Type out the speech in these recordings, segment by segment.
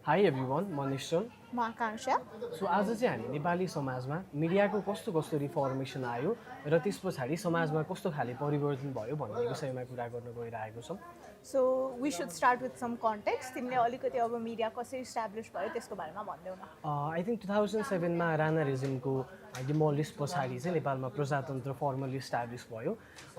Hi everyone, म निश्चल। म आकांक्षा so आज चाहिँ हामी नेपाली समाजमा मिडियाको कस्तो कस्तो रिफर्मेसन आयो र त्यस पछाडि समाजमा कस्तो खाले परिवर्तन भयो भन्ने विषयमा कुरा गर्न गइरहेको छौँ। So we should start with some context तिमीले अलिकति अब मिडिया कसरी इस्टाब्लिस भयो त्यसको बारेमा भनिदेऊ न आई थिङ्क 2007मा राणा रेजिमको डिमोलिस पछाडि चाहिँ नेपालमा प्रजातन्त्र फर्मली इस्टाब्लिस भयो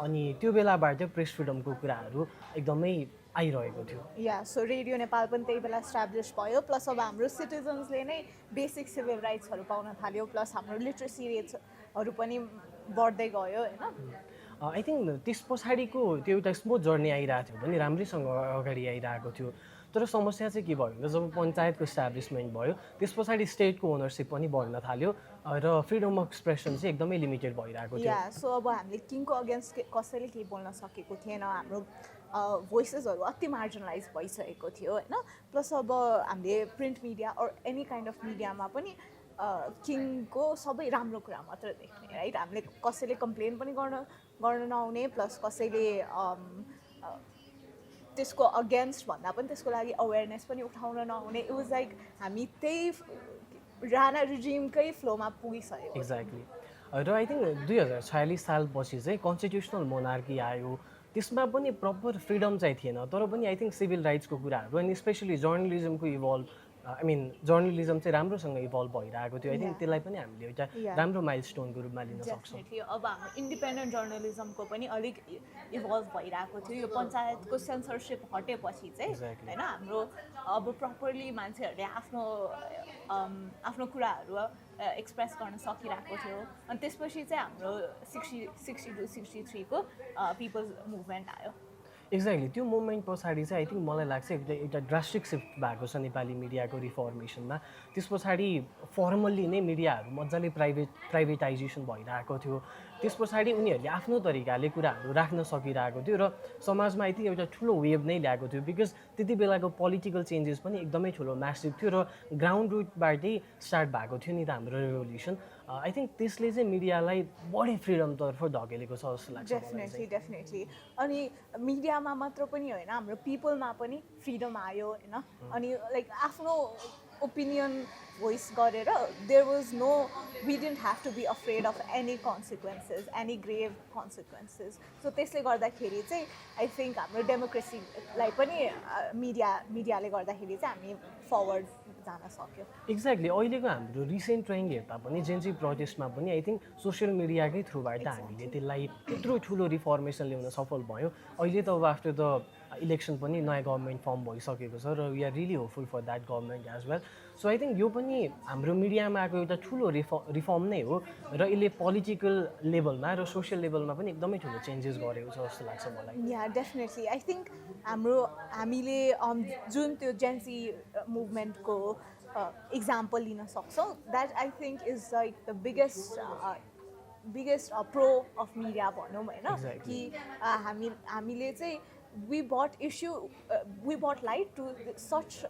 अनि त्यो बेलाबाट प्रेस फ्रिडमको कुराहरू एकदमै आइरहेको थियो। या सो रेडियो नेपाल पनि त्यही बेला इस्टाब्लिस भयो प्लस अब हाम्रो सिटिजन्सले नै बेसिक सिभिल राइट्सहरू पाउन थाल्यो प्लस हाम्रो लिट्रेसी रेट्सहरू पनि बढ्दै गयो होइन आई थिङ्क त्यस पछाडिको त्यो एउटा स्मुथ जर्नी आइरहेको थियो भने राम्रैसँग अगाडि आइरहेको थियो। तर समस्या चाहिँ के भयो भने जब पञ्चायतको इस्टाब्लिसमेन्ट भयो त्यस पछाडि स्टेटको ओनरसिप पनि बढ्न थाल्यो र फ्रिडम अफ एक्सप्रेसन चाहिँ एकदमै लिमिटेड भइरहेको थियो। या सो अब हामीले किङको अगेन्स्ट कसैले केही बोल्न सकेको थिएन हाम्रो भोइसेसहरू अति मार्जिनलाइज भइसकेको थियो होइन प्लस अब हामीले print media or any kind of मिडियामा पनि किङको सबै राम्रो कुरा मात्र देख्ने राइट हामीले कसैले कम्प्लेन पनि गर्न नआउने प्लस कसैले त्यसको अगेन्स्ट भन्दा पनि त्यसको लागि अवेरनेस पनि उठाउन नआउने इट वाज लाइक हामी त्यही राणा रिजिमकै फ्लोमा पुगिसकेको एक्ज्याक्टली र आई थिङ्क 2046 सालपछि चाहिँ कन्स्टिट्युसनल मोनार्की आयो त्यसमा पनि प्रपर फ्रिडम चाहिँ थिएन तर पनि आई थिङ्क सिभिल राइट्सको कुराहरू अनि स्पेसली जर्नलिजमको इभल्भ आई मिन जर्नलिजम चाहिँ राम्रोसँग इभल्भ भइरहेको थियो। आई थिङ्क त्यसलाई पनि हामीले एउटा राम्रो माइलस्टोनको रूपमा लिन सक्छौँ। अब हाम्रो इन्डिपेन्डेन्ट जर्नलिजमको पनि अलिक इभल्भ भइरहेको थियो यो पञ्चायतको सेन्सरसिप हटेपछि चाहिँ होइन हाम्रो अब प्रपरली मान्छेहरूले आफ्नो कुराहरू एक्सप्रेस गर्न सकिरहेको थियो अनि त्यसपछि चाहिँ हाम्रो 62-63को पिपल्स मुभमेन्ट आयो। एक्ज्याक्टली त्यो मुभमेन्ट पछाडि चाहिँ आई थिङ्क मलाई लाग्छ एउटा ड्रास्टिक सिफ्ट भएको छ नेपाली मिडियाको रिफर्मेसनमा। त्यस पछाडि फर्मल्ली नै मिडियाहरू मजाले प्राइभेटाइजेसन भइरहेको थियो। त्यस पछाडि उनीहरूले आफ्नो तरिकाले कुराहरू राख्न सकिरहेको थियो र समाजमा आई थिङ्क एउटा ठुलो वेभ नै ल्याएको थियो बिकज त्यति बेलाको पोलिटिकल चेन्जेस पनि एकदमै ठुलो म्यासिभ थियो र ग्राउन्ड रुटबाटै स्टार्ट भएको थियो नि त हाम्रो रेभोल्युसन। आई थिङ्क त्यसले चाहिँ मिडियालाई बढी फ्रिडमतर्फ धकेलेको छ जस्तो लाग्छ। डेफिनेटली अनि मिडियामा मात्र पनि होइन हाम्रो पिपलमा पनि फ्रिडम आयो होइन अनि लाइक आफ्नो ओपिनियन भोइस गरेर there was no we didn't have to be afraid of any consequences any grave consequences so त्यसले गर्दाखेरि चाहिँ आई थिङ्क हाम्रो डेमोक्रेसीलाई पनि मिडियाले गर्दाखेरि चाहिँ हामी फरवर्ड जान सक्यो। एक्ज्याक्टली अहिलेको हाम्रो रिसेन्ट ट्रेन्ड हेर्दा पनि जेन्जी प्रोटेस्टमा पनि आई थिङ्क सोसियल मिडियाकै थ्रुबाट हामीले त्यसलाई यत्रो ठुलो रिफर्मेसन ल्याउन सफल भयो। अहिले त अब आफ्टर द इलेक्सन पनि नयाँ गभर्मेन्ट फर्म भइसकेको छ र we are really hopeful for that government as well. So I think यो पनि हाम्रो मिडियामा आएको एउटा ठुलो रिफर्म नै हो र यसले पोलिटिकल लेभलमा र सोसियल लेभलमा पनि एकदमै ठुलो चेन्जेस गरेको छ जस्तो लाग्छ मलाई। या डेफिनेटली आई थिङ्क हामीले जुन त्यो जेन्सी मुभमेन्टको इक्जाम्पल लिन सक्छौँ that I think is like the biggest pro of media भनौँ होइन कि हामीले चाहिँ we brought light to such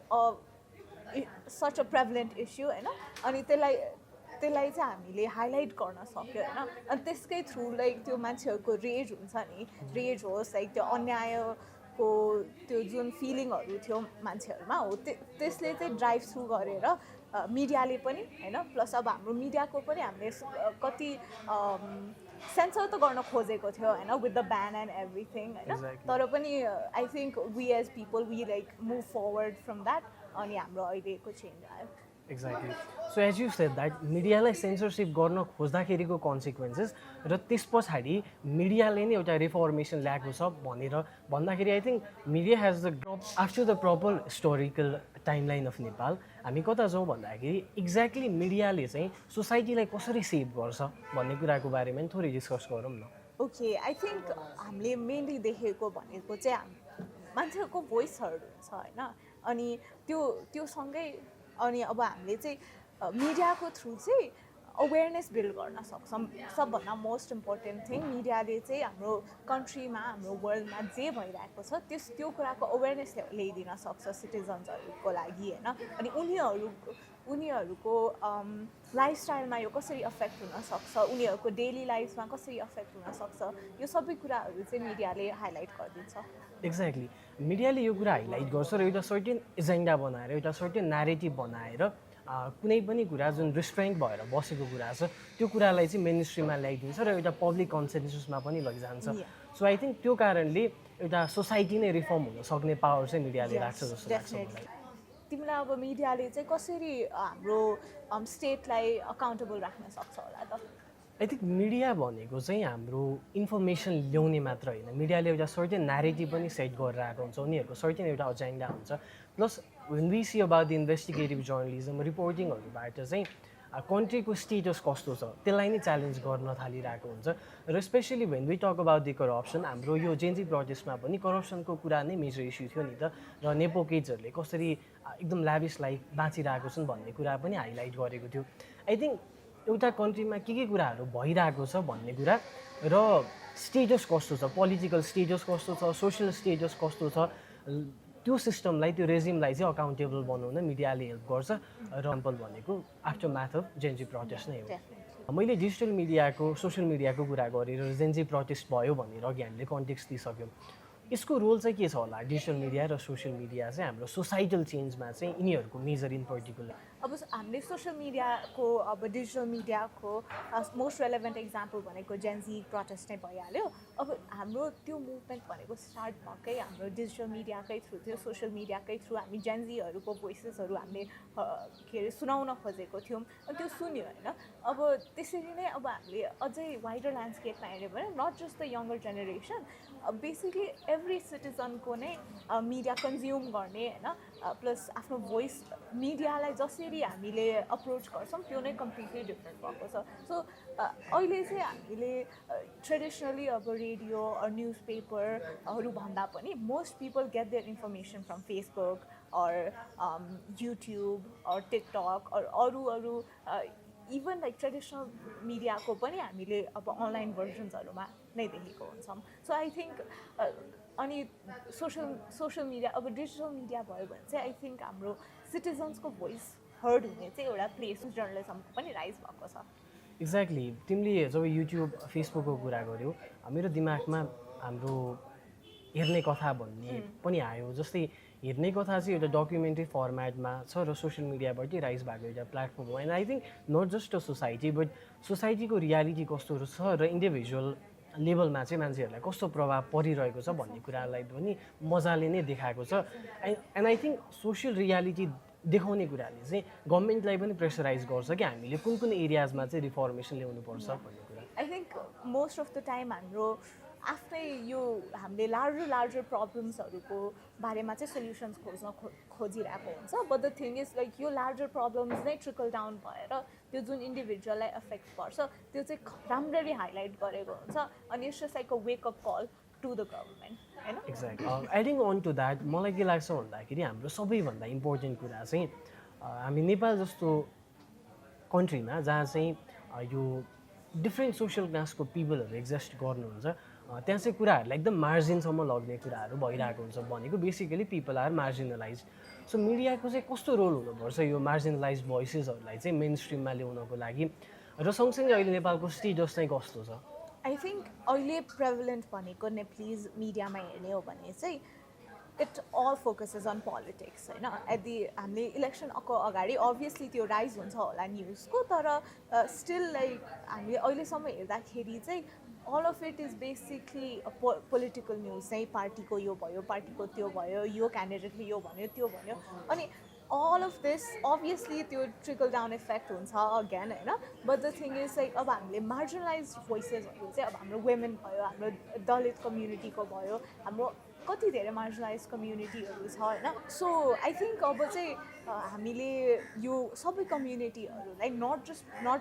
a prevalent issue होइन अनि त्यसलाई चाहिँ हामीले हाइलाइट गर्न सक्यो होइन अनि त्यसकै थ्रु लाइक त्यो मान्छेहरूको रेज हुन्छ नि रेज होस् लाइक त्यो अन्यायको त्यो जुन फिलिङहरू थियो मान्छेहरूमा हो त्यसले चाहिँ ड्राइभ थ्रु गरेर मिडियाले पनि होइन प्लस अब हाम्रो मिडियाको पनि हामीले कति सेन्सर त गर्न खोजेको थियो होइन with the ban and everything होइन तर पनि I think we as people we like move forward from that अनि हाम्रो अहिलेको चेन्ज आयो। Exactly so as you said that मिडियालाई सेन्सरसिप गर्न खोज्दाखेरिको कन्सिक्वेन्सेस र त्यस पछाडि मिडियाले नै एउटा रिफर्मेसन ल्याएको छ भनेर भन्दाखेरि I think media has the after the proper historical timeline of Nepal हामी कता जाउँ भन्दाखेरि एक्ज्याक्टली मिडियाले चाहिँ सोसाइटीलाई कसरी सेभ गर्छ भन्ने कुराको बारेमा पनि थोरै डिस्कस गरौँ न। ओके आई थिङ्क हामीले मेनली देखेको भनेको चाहिँ मान्छेहरूको भोइसहरू हुन्छ होइन अनि त्यो सँगै अनि अब हामीले चाहिँ मिडियाको थ्रु चाहिँ अवेरनेस बिल्ड गर्न सक्छौँ सबभन्दा मोस्ट इम्पोर्टेन्ट थिङ मिडियाले चाहिँ हाम्रो कन्ट्रीमा हाम्रो वर्ल्डमा जे भइरहेको छ त्यो कुराको अवेरनेस ल्याइदिन सक्छ सिटिजन्सहरूको लागि होइन अनि उनीहरूको लाइफस्टाइलमा यो कसरी अफेक्ट हुनसक्छ उनीहरूको डेली लाइफमा कसरी अफेक्ट हुनसक्छ यो सबै कुराहरू चाहिँ मिडियाले हाइलाइट गरिदिन्छ एक्ज्याक्टली मिडियाले यो कुरा हाइलाइट गर्छ र एउटा सर्टेन एजेन्डा बनाएर एउटा सर्टेन न्यारेटिभ बनाएर कुनै पनि कुरा जुन रिस्ट्रेन्ट भएर बसेको कुरा छ त्यो कुरालाई चाहिँ मेन स्ट्रिममा ल्याइदिन्छ र एउटा पब्लिक कन्सेन्ससमा पनि लैजान्छ सो आई थिङ्क त्यो कारणले एउटा सोसाइटी नै रिफर्म हुन सक्ने पावर चाहिँ मिडियाले राख्छ जस्तो लाग्छ मलाई तिमीलाई अब मिडियाले चाहिँ कसरी हाम्रो स्टेटलाई अकाउन्टेबल राख्न सक्छ होला त आई थिङ्क मिडिया भनेको चाहिँ हाम्रो इन्फर्मेसन ल्याउने मात्र होइन मिडियाले एउटा सर्टेन न्यारेटिभ पनि सेट गरेर आएको हुन्छ उनीहरूको सर्टेन एउटा एजेन्डा हुन्छ plus when we see about the investigative journalism रिपोर्टिङहरूबाट चाहिँ कन्ट्रीको स्टेटस कस्तो छ त्यसलाई नै च्यालेन्ज गर्न थालिरहेको हुन्छ र specially when we talk about the corruption हाम्रो यो जेन्जी प्रोटेस्टमा पनि करप्सनको कुरा नै मेजर इस्यु थियो नि त र नेपो किड्सहरूले कसरी एकदम ल्याभिस लाइफ बाँचिरहेको छन् भन्ने कुरा पनि हाइलाइट गरेको थियो आई थिङ्क एउटा कन्ट्रीमा के कुराहरू भइरहेको छ भन्ने कुरा र स्टेटस कस्तो छ पोलिटिकल स्टेटस कस्तो छ सोसियल स्टेटस कस्तो छ त्यो सिस्टमलाई त्यो रेजिमलाई चाहिँ अकाउन्टेबल बनाउन मिडियाले हेल्प गर्छ र एक्जाम्पल भनेको after math of Gen Z protest नै हो मैले डिजिटल मिडियाको सोसियल मिडियाको कुरा गरेर जेन्जी प्रोटेस्ट भयो भनेर अघि हामीले कन्टेक्स्ट दिइसक्यौँ यसको रोल चाहिँ के छ होला डिजिटल मिडिया र सोसियल मिडिया चाहिँ हाम्रो सोसाइटल चेन्जमा चाहिँ यिनीहरूको मेजर इन पर्टिकुलर अब हामीले सोसियल मिडियाको अब डिजिटल मिडियाको मोस्ट रेलेभेन्ट इक्जाम्पल भनेको जेन्जी प्रोटेस्ट नै भइहाल्यो अब हाम्रो त्यो मुभमेन्ट भनेको स्टार्ट भएकै हाम्रो डिजिटल मिडियाकै थ्रु थियो सोसियल मिडियाकै थ्रु हामी जेन्जीहरूको भोइसेसहरू हामीले के अरे सुनाउन खोजेको थियौँ अनि त्यो सुन्यो होइन अब त्यसरी नै अब हामीले अझै वाइडर ल्यान्डस्केपमा हेऱ्यो भने not just the younger generation basically every सिटिजनको नै मिडिया कन्ज्युम गर्ने होइन प्लस आफ्नो भोइस मिडियालाई जसरी हामीले अप्रोच गर्छौँ त्यो नै कम्प्लिटली डिफ्रेन्ट भएको छ सो अहिले चाहिँ हामीले ट्रेडिसनली अब रेडियो न्युज पेपरहरू भन्दा पनि most people get their information from Facebook or YouTube or TikTok अरू इभन लाइक ट्रेडिसनल मिडियाको पनि हामीले अब अनलाइन भर्जन्सहरूमा नै देखेको हुन्छौँ सो आई थिङ्क अनि सोसियल मिडिया अब डिजिटल मिडिया भयो भने चाहिँ आई थिङ्क हाम्रो सिटिजन्सको भोइस हर्ड हुने चाहिँ एउटा प्लेस जर्नलिजमको पनि राइज भएको छ एक्ज्याक्टली तिमीले जब युट्युब फेसबुकको कुरा गर्यौ मेरो दिमागमा हाम्रो हेर्ने कथा भन्ने पनि आयो जस्तै हेर्ने कथा चाहिँ एउटा डकुमेन्ट्री फर्मेटमा छ र सोसियल मिडियाबाटै राइज भएको एउटा प्लेटफर्म हो and I think not just a society but सोसाइटीको रियालिटी कस्तोहरू छ र इन्डिभिजुअल लेभलमा चाहिँ मान्छेहरूलाई कस्तो प्रभाव परिरहेको छ भन्ने कुरालाई पनि मजाले नै देखाएको छ and I think social reality देखाउने कुराले चाहिँ गभर्मेन्टलाई पनि प्रेसराइज गर्छ कि हामीले कुन कुन एरियाजमा चाहिँ रिफर्मेसन ल्याउनुपर्छ भन्ने कुरा I think most of the time हाम्रो आफ्नै यो हामीले लार्जर प्रब्लम्सहरूको बारेमा चाहिँ सोल्युसन्स खोजिरहेको हुन्छ but the thing is like यो लार्जर प्रब्लम्स नै ट्रिकल डाउन भएर त्यो जुन इन्डिभिजुअललाई एफेक्ट पर्छ त्यो चाहिँ राम्ररी हाइलाइट गरेको हुन्छ अनि it's just like a wake up call to the government होइन exactly adding on to that मलाई के लाग्छ भन्दाखेरि हाम्रो सबैभन्दा इम्पोर्टेन्ट कुरा चाहिँ हामी नेपाल जस्तो कन्ट्रीमा जहाँ चाहिँ यो डिफ्रेन्ट सोसियल क्लासको पिपलहरू एक्जिस्ट गर्नुहुन्छ त्यहाँ चाहिँ कुराहरूलाई एकदम मार्जिनसम्म लग्ने कुराहरू भइरहेको हुन्छ भनेको basically people are marginalise so मिडियाको चाहिँ कस्तो रोल हुनुपर्छ यो मार्जिनलाइज भोइसेसहरूलाई चाहिँ मेन स्ट्रिममा ल्याउनको लागि र सँगसँगै अहिले नेपालको स्टेटस चाहिँ कस्तो छ आई थिङ्क अहिले प्रेभलेन्ट भनेको नेप्लिज मिडियामा हेर्ने हो भने चाहिँ it all focuses on politics होइन हामीले इलेक्सनको अगाडि अभियसली त्यो राइज हुन्छ होला न्युजको तर स्टिल लाइक हामीले अहिलेसम्म हेर्दाखेरि चाहिँ all of it is basically a political news चाहिँ पार्टीको यो भयो पार्टीको त्यो भयो यो क्यान्डिडेटले यो भन्यो त्यो भन्यो अनि all of this obviously त्यो ट्रिकल डाउन इफेक्ट हुन्छ अगेन होइन but the thing is like अब हामीले मार्जिनलाइज भोइसेसहरू चाहिँ अब हाम्रो वुमेन भयो हाम्रो दलित कम्युनिटीको भयो हाम्रो कति धेरै मार्जिनलाइज कम्युनिटीहरू छ होइन सो आई थिङ्क अब चाहिँ हामीले यो सबै कम्युनिटीहरूलाई not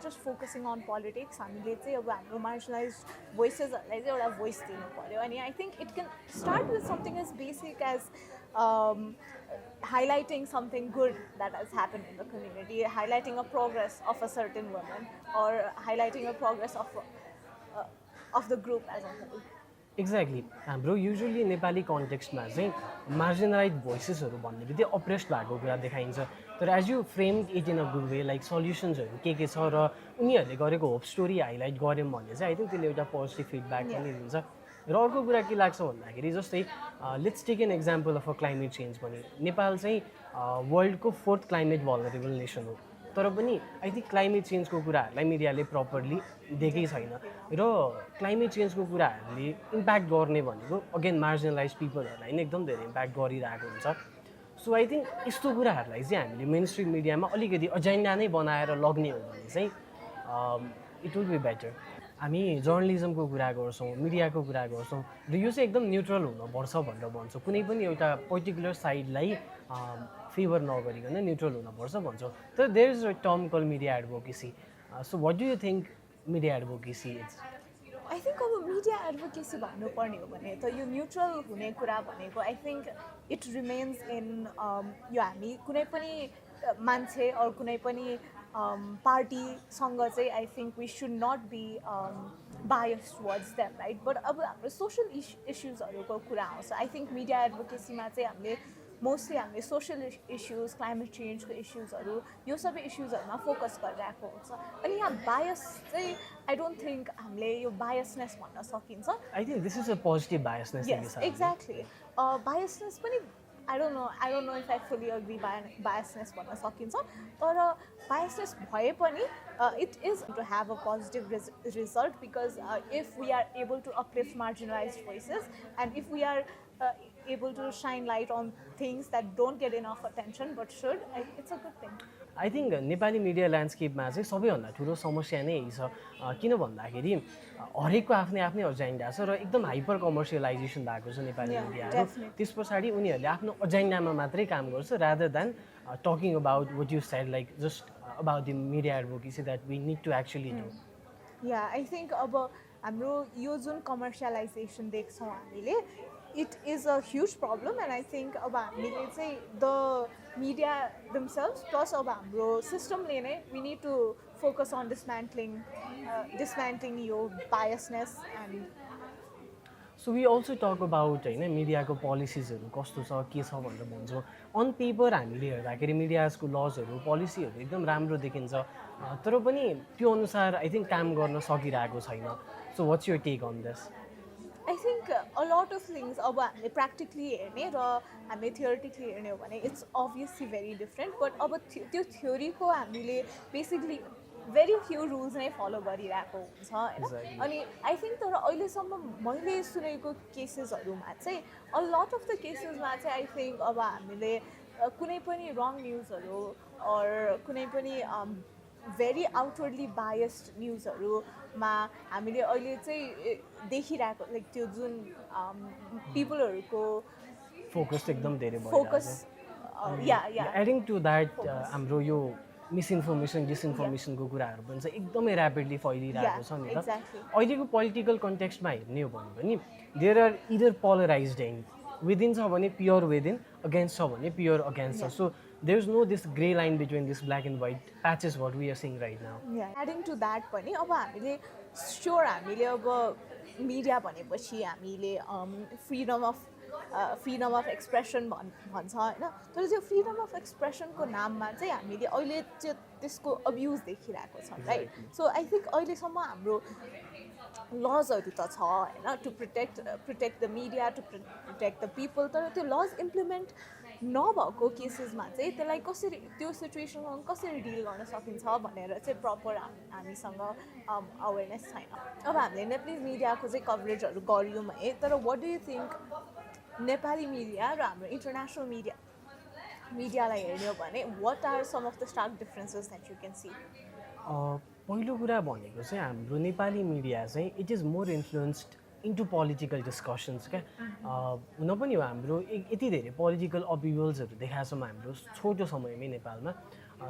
just focusing on politics हामीले चाहिँ अब हाम्रो मार्जिनलाइज भोइसेसहरूलाई चाहिँ एउटा भोइस दिनु पऱ्यो अनि I think it can start with something as basic as highlighting something good that has happened in the community, highlighting a progress of a certain woman, or highlighting a progress of the group as a whole. Exactly हाम्रो usually Nepali कन्टेक्स्टमा चाहिँ marginalise भोइसेसहरू भन्ने बित्तिकै apprised भएको कुरा देखाइन्छ तर as you frame it in a good way like सल्युसन्सहरू के छ र उनीहरूले गरेको होप स्टोरी हाइलाइट गऱ्यौँ भने चाहिँ आई थिङ्क त्यसले एउटा पोजिटिभ फिडब्याक पनि दिन्छ र अर्को कुरा के लाग्छ भन्दाखेरि जस्तै let's take an example of a climate change पनि नेपाल चाहिँ वर्ल्डको 4th क्लाइमेट भलरेबल नेसन हो तर पनि आई थिङ्क क्लाइमेट चेन्जको कुराहरूलाई मिडियाले प्रपरली दिएकै छैन र क्लाइमेट चेन्जको कुराहरूले इम्प्याक्ट गर्ने भनेको अगेन मार्जिनलाइज पिपलहरूलाई नै एकदम धेरै इम्प्याक्ट गरिरहेको हुन्छ सो आई थिङ्क यस्तो कुराहरूलाई चाहिँ हामीले मेन स्ट्रिम मिडियामा अलिकति एजेन्डा नै बनाएर लग्ने हो भने चाहिँ इट विल बी बेटर हामी जर्नलिजमको कुरा गर्छौँ मिडियाको कुरा गर्छौँ र यो चाहिँ एकदम न्युट्रल हुनुपर्छ भनेर भन्छौँ कुनै पनि एउटा पर्टिकुलर साइडलाई फेभर नगरिकन न्युट्रल हुनुपर्छ भन्छौँ तर there is a term call media advocacy so what do you think media advocacy is I think अब मिडिया एडभोकेसी भन्नुपर्ने हो भने त यो न्युट्रल हुने कुरा भनेको I think it remains in यो हामी कुनै पनि मान्छे अरू कुनै पनि पार्टीसँग चाहिँ I think we should not be bias towards them right but अब हाम्रो सोसल इस्युजहरूको कुरा आउँछ आई थिङ्क मिडिया एडभोकेसीमा चाहिँ हामीले मोस्टली हामीले सोसल इस्युज क्लाइमेट चेन्जको इस्युजहरू यो सबै इस्युजहरूमा फोकस गरिरहेको हुन्छ अनि यहाँ बायस चाहिँ आई डोन्ट थिङ्क हामीले यो बायसनेस भन्न सकिन्छ I think this is a positive biasness exactly biasness पनि I don't know if I fully agree biasness भन्न सकिन्छ तर biasness भए पनि it is to have a positive result because if we are able to uplift marginalized voices and if we are able to shine light on things that don't get enough attention but should, it's a good thing. I think Nepali media ल्यान्डस्केपमा चाहिँ सबैभन्दा ठुलो समस्या नै यही छ किन भन्दाखेरि हरेकको आफ्नै आफ्नै एजेन्डा छ र एकदम हाइपर कमर्सियलाइजेसन भएको छ नेपाली मिडियाहरू त्यस पछाडि उनीहरूले आफ्नो एजेन्डामा मात्रै काम गर्छ rather than talking about what you said like just about the media advocacy that we need to actually do या आई थिङ्क अब हाम्रो यो जुन कमर्सियलाइजेसन देख्छौँ हामीले it is a huge problem and I think अब हामीले चाहिँ the media themselves plus अब हाम्रो systemले नै we need to focus on dismantling your biasness and so we also talk about होइन मिडियाको पोलिसिजहरू कस्तो छ के छ भनेर भन्छौँ अन पेपर हामीले हेर्दाखेरि मिडियाजको लजहरू पोलिसीहरू एकदम राम्रो देखिन्छ तर पनि त्यो अनुसार आई थिङ्क काम गर्न सकिरहेको छैन so what's your take on this I think a lot of things अब हामीले practically हेर्ने र हामीले theoretically हेर्ने हो भने it's obviously very different but अब त्यो theoryको हामीले basically very few rules नै follow गरिरहेको हुन्छ होइन अनि I think तर अहिलेसम्म मैले सुनेको केसेसहरूमा चाहिँ a lot of the cases-मा चाहिँ I think अब हामीले कुनै पनि wrong न्युजहरू or कुनै पनि very outwardly biased न्युजहरूमा हामीले अहिले चाहिँ देखिरहेको लाइक त्यो जुन पिपलहरूको फोकस एकदम धेरै फोकस या एडिङ टु द्याट हाम्रो यो मिसइन्फर्मेसन डिसइन्फर्मेसनको कुराहरू पनि चाहिँ एकदमै ऱ्यापिडली फैलिरहेको छ नि त अहिलेको पोलिटिकल कन्टेक्स्टमा हेर्ने हो भने पनि there are either polarised and within छ भने प्योर विदिन अगेन्स्ट छ भने प्योर अगेन्स्ट छ so there is no this gray line between this black and white patches what we are seeing right now. Yeah. Adding to that पनि अब हामीले sure हामीले अब मिडिया भनेपछि हामीले फ्रिडम अफ एक्सप्रेसन भन्छ होइन तर त्यो फ्रिडम अफ एक्सप्रेसनको नाममा चाहिँ हामीले अहिले चाहिँ त्यसको अब्युज देखिरहेको छ राइट सो आई थिङ्क अहिलेसम्म हाम्रो लजहरू त छ होइन to protect the media to protect the people तर त्यो लज इम्प्लिमेन्ट नभएको केसेसमा चाहिँ त्यसलाई कसरी त्यो सिचुएसनमा कसरी डिल गर्न सकिन्छ भनेर चाहिँ प्रपर हामीसँग अवेरनेस छैन अब हामीले नेपाली मिडियाको चाहिँ कभरेजहरू गऱ्यौँ है तर what do you think Nepali media र हाम्रो इन्टरनेसनल मिडियालाई हेर्ने हो भने what are some of the stark differences that you can see पहिलो कुरा भनेको चाहिँ हाम्रो नेपाली मिडिया चाहिँ it is more influenced into political discussions क्या हुन पनि हो हाम्रो यति धेरै पोलिटिकल अपिभल्सहरू देखाएको छौँ हाम्रो छोटो समयमै नेपालमा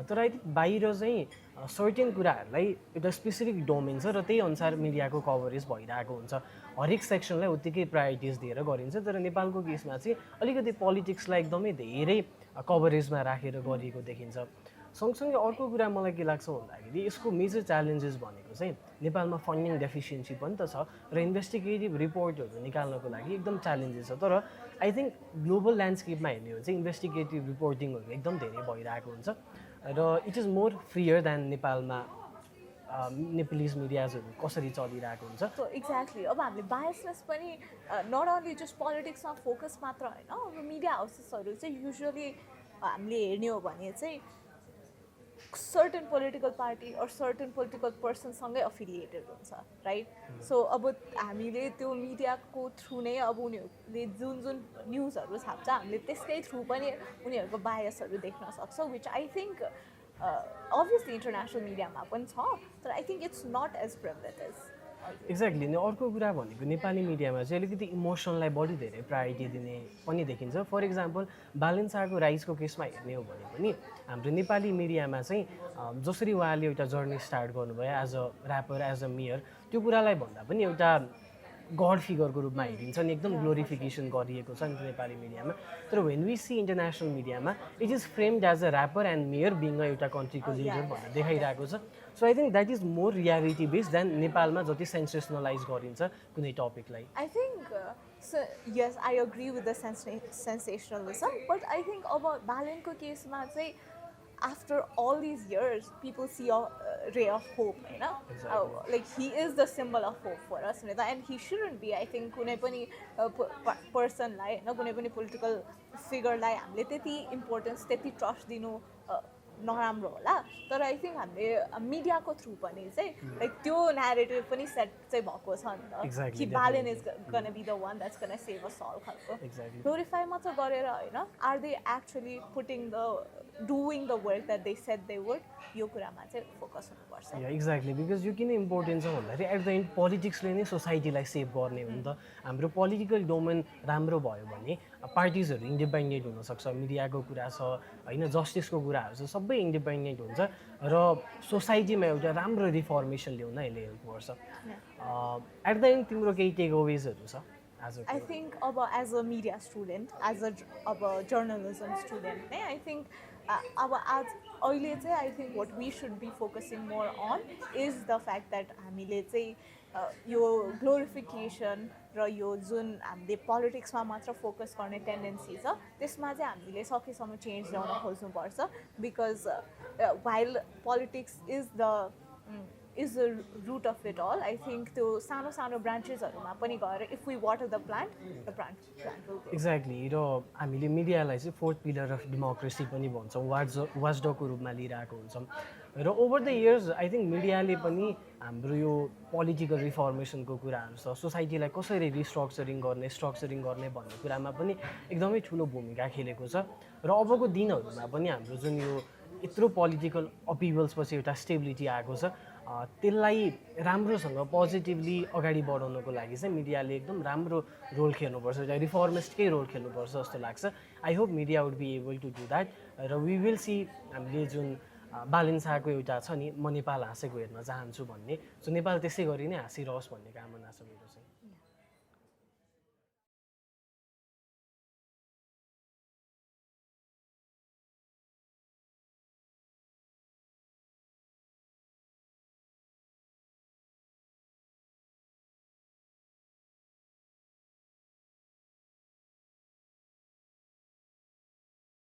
तर आई थिङ्क बाहिर चाहिँ सर्टेन कुराहरूलाई एउटा स्पेसिफिक डोमेन छ र त्यही अनुसार मिडियाको कभरेज भइरहेको हुन्छ हरेक सेक्सनलाई उत्तिकै प्रायोरिटिज दिएर गरिन्छ तर नेपालको केसमा चाहिँ अलिकति पोलिटिक्सलाई एकदमै धेरै कभरेजमा राखेर गरिएको देखिन्छ सँगसँगै अर्को कुरा मलाई के लाग्छ भन्दाखेरि यसको मेजर च्यालेन्जेस भनेको चाहिँ नेपालमा फन्डिङ डेफिसियन्सी पनि त छ र इन्भेस्टिगेटिभ रिपोर्टहरू निकाल्नको लागि एकदम च्यालेन्जेस छ तर आई थिङ्क ग्लोबल ल्यान्डस्केपमा हेर्ने हो भने चाहिँ इन्भेस्टिगेटिभ रिपोर्टिङहरू एकदम धेरै भइरहेको हुन्छ र इट इज मोर फ्रियर देन नेपालमा नेपालिज मिडियाजहरू कसरी चलिरहेको हुन्छ सो एक्ज्याक्टली अब हामीले बायसनेस पनि नट ओन्ली जस्ट पोलिटिक्समा फोकस मात्र होइन अब मिडिया हाउसेसहरू चाहिँ युजली हामीले हेर्ने हो भने चाहिँ certain political party or certain political पर्सनसँगै अफिलिएटेड हुन्छ राइट सो अब हामीले त्यो मिडियाको थ्रु नै अब उनीहरूले जुन जुन न्युजहरू छाप्छ हामीले त्यसकै थ्रु पनि उनीहरूको बायसहरू देख्न सक्छौँ which I think obviously international मिडियामा पनि छ तर I think it's not as privilege as exactly अनि अर्को कुरा भनेको नेपाली मिडियामा चाहिँ अलिकति इमोसनलाई बढी धेरै प्रायोरिटी दिने पनि देखिन्छ फर इक्जाम्पल बालेन्साको राइजको केसमा हेर्ने हो भने पनि हाम्रो नेपाली मिडियामा चाहिँ जसरी उहाँले एउटा जर्नी स्टार्ट गर्नुभयो as a rapper as a mayor त्यो कुरालाई भन्दा पनि एउटा गड फिगरको रूपमा हेरिन्छ नि एकदम ग्लोरिफिकेसन गरिएको छ नि नेपाली मिडियामा तर वेन वी सी इन्टरनेसनल मिडियामा it is framed as a rapper and mayor being एउटा कन्ट्रीको लिडर भनेर देखाइरहेको छ so I think that is more reality based than नेपालमा जति सेन्सेसनलाइज गरिन्छ कुनै टपिकलाई I think yes I agree with the sensationalism but I think अब बालेनको केसमा चाहिँ after all these years, people see a ray of hope, you know? Exactly. Like he is the symbol of hope for us, and he shouldn't be. I think कुनै पनि person लाई, कुनै पनि political figure लाई हामीले त्यति importance, त्यति trust दिनु नराम्रो होला तर आई थिङ्क हामीले मिडियाको थ्रु पनि चाहिँ लाइक त्यो न्यारेटिभ पनि सेट चाहिँ भएको छ नि त कि Balen is gonna be the one that's gonna save us all खालको ग्लोरिफाई मात्र गरेर होइन are they actually putting the doing the work that they set they would यो कुरामा चाहिँ फोकस हुनुपर्छ एक्ज्याक्टली बिकज यो किन इम्पोर्टेन्ट छ भन्दाखेरि एट द एन्ड पोलिटिक्सले नै सोसाइटीलाई सेभ गर्ने हो नि त हाम्रो पोलिटिकल डोमेन राम्रो भयो भने पार्टिजहरू इन्डिपेन्डेन्ट हुनसक्छ मिडियाको कुरा छ होइन जस्टिसको कुराहरू छ सबै इन्डिपेन्डेन्ट हुन्छ र सोसाइटीमा एउटा राम्रो रिफर्मेसन ल्याउन यसले हेल्प गर्छ एट द एन्ड तिम्रो केही टेक अवेजहरू छ I think as a media student, as a journalism student, I think I think what we should be focusing more on is the fact that हामीले चाहिँ यो glorification र यो जुन हामीले पोलिटिक्समा मात्र फोकस गर्ने टेन्डेन्सी छ त्यसमा चाहिँ हामीले सकेसम्म चेन्ज ल्याउन खोज्नुपर्छ because while politics is the root of it all. I think त्यो सानो सानो ब्रान्चेसहरूमा पनि गएर if we water the plant will grow. Exactly र हामीले मिडियालाई चाहिँ फोर्थ पिलर अफ डेमोक्रेसी पनि भन्छौँ वाचडगको रूपमा लिइरहेको हुन्छौँ र over the years I think मिडियाले पनि हाम्रो यो पोलिटिकल रिफर्मेसनको कुराहरू छ सोसाइटीलाई कसरी रिस्ट्रक्चरिङ गर्ने भन्ने कुरामा पनि एकदमै ठुलो भूमिका खेलेको छ र अबको दिनहरूमा पनि हाम्रो जुन यो यत्रो पोलिटिकल अपिभल्सपछि एउटा स्टेबिलिटी आएको छ त्यसलाई राम्रोसँग पोजिटिभली अगाडि बढाउनको लागि चाहिँ मिडियाले एकदम राम्रो रोल खेल्नुपर्छ एउटा रिफर्मिस्टकै रोल खेल्नुपर्छ जस्तो लाग्छ I hope media would be able to do that र वी विल सी हामीले जुन बालेन्साको एउटा छ नि म नेपाल हाँसेको हेर्न चाहन्छु भन्ने सो नेपाल त्यसै गरी नै हाँसिरहोस् भन्ने कामना छ मेरो चाहिँ